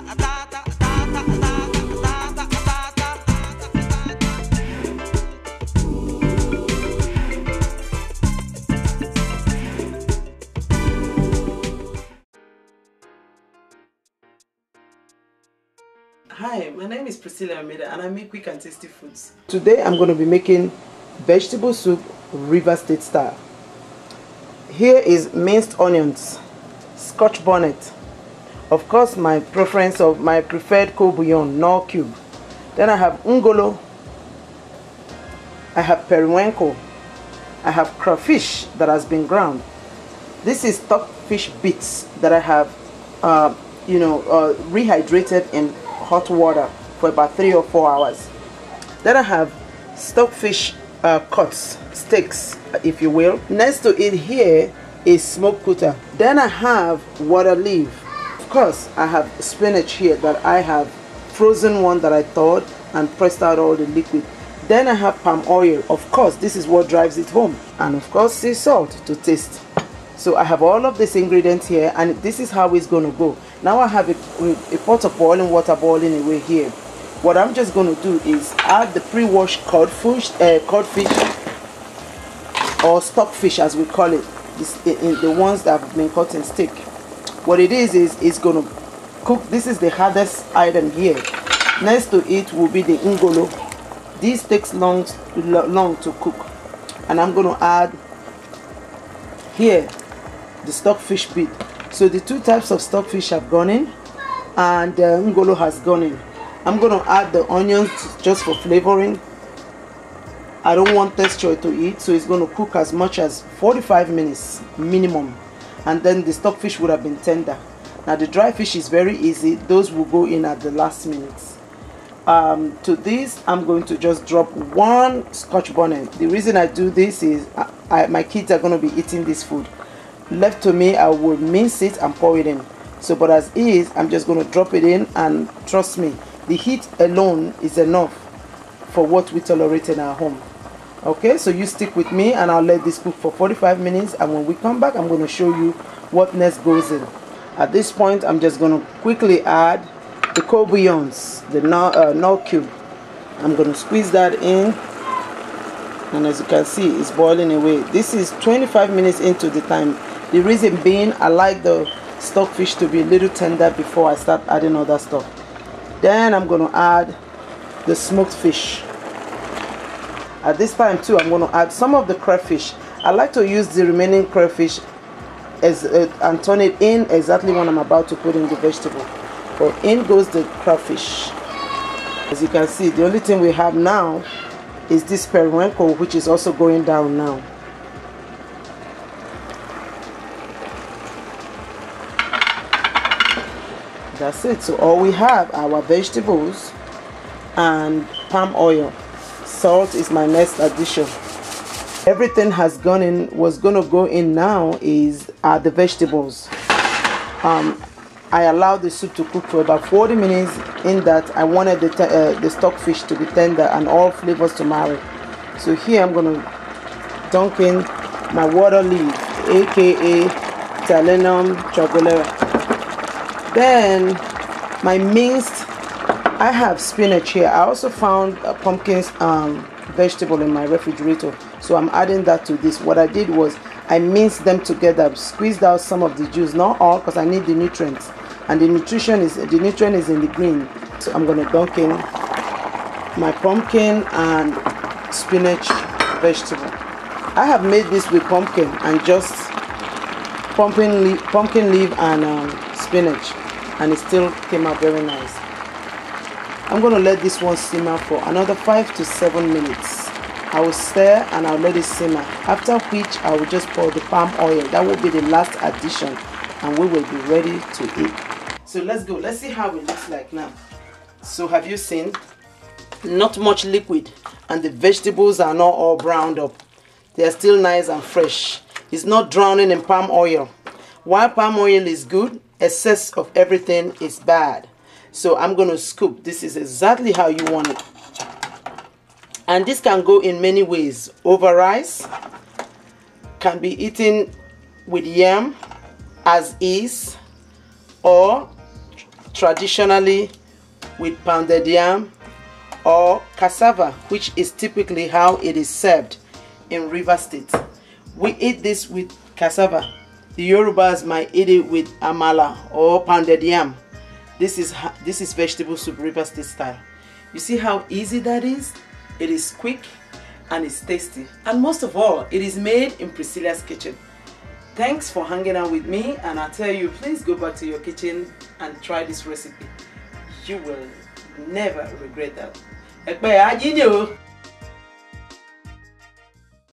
Hi, my name is Priscilla Ameda and I make quick and tasty foods. Today I'm going to be making vegetable soup Riverstate style. Here is minced onions, scotch bonnet, of course my preference of my preferred cold bouillon, Knorr cube. Then I have ungolo, I have periwinkle, I have crawfish that has been ground. This is stockfish bits that I have rehydrated in hot water for about 3 or 4 hours. Then I have stockfish cuts, steaks if you will. Next to it here is smoked quota. Then I have water leaf. Of course I have spinach here that I have frozen one that I thawed and pressed out all the liquid. Then I have palm oil. Of course this is what drives it home. And of course sea salt to taste. So I have all of these ingredients here and this is how it's going to go. Now I have a pot of boiling water boiling away here. What I'm just going to do is add the pre-washed codfish or stockfish as we call it, the ones that have been cut in steak. What it is it's going to cook. This is the hardest item here. Next to it will be the ungolo. This takes long to cook. And I'm going to add here the stockfish bit. So the two types of stockfish have gone in and the ungolo has gone in. I'm going to add the onions just for flavoring. I don't want texture to it, so it's going to cook as much as 45 minutes minimum. And then the stockfish would have been tender. Now the dry fish is very easy. Those will go in at the last minutes. To this I'm going to just drop 1 scotch bonnet. The reason I do this is my kids are going to be eating this food. Left to me, I will mince it and pour it in. So but as is, I'm just going to drop it in, and trust me, the heat alone is enough for what we tolerate in our home. Okay, so you stick with me and I'll let this cook for 45 minutes, and when we come back I'm going to show you what next goes in. At this point I'm just going to quickly add the cold bouillons, the Knorr cube. I'm going to squeeze that in, and as you can see it's boiling away. This is 25 minutes into the time. The reason being, I like the stockfish to be a little tender before I start adding other stuff. Then I'm going to add the smoked fish. At this time too, I'm going to add some of the crayfish. I like to use the remaining crayfish and turn it in exactly when I'm about to put in the vegetable. But in goes the crayfish. As you can see, the only thing we have now is this periwinkle, which is also going down now. That's it. So all we have are our vegetables and palm oil. Salt is my next addition. Everything has gone in. What's going to go in now is the vegetables. I allowed the soup to cook for about 40 minutes. In that I wanted the stockfish to be tender and all flavors to marry. So here I'm going to dunk in my water leaf, aka Talenum chocolaria. Then my minced, I have spinach here. I also found a pumpkin vegetable in my refrigerator, so I'm adding that to this. What I did was I minced them together, squeezed out some of the juice, not all, because I need the nutrients, and the nutrient is in the green. So I'm going to dunk in my pumpkin and spinach vegetable. I have made this with pumpkin and just pumpkin leaf and spinach, and it still came out very nice. I'm going to let this one simmer for another 5 to 7 minutes. I will stir and I'll let it simmer, after which I will just pour the palm oil. That will be the last addition, and we will be ready to eat. So let's go. Let's see how it looks like now. So have you seen? Not much liquid, and the vegetables are not all browned up. They are still nice and fresh. It's not drowning in palm oil. While palm oil is good, excess of everything is bad. So I'm going to scoop. This is exactly how you want it. And this can go in many ways. Over rice, can be eaten with yam as is, or traditionally with pounded yam or cassava, which is typically how it is served in River State. We eat this with cassava. The Yorubas might eat it with amala or pounded yam. This is vegetable soup River State style. You see how easy that is? It is quick and it's tasty. And most of all, it is made in Priscilla's kitchen. Thanks for hanging out with me, and I tell you, please go back to your kitchen and try this recipe. You will never regret that.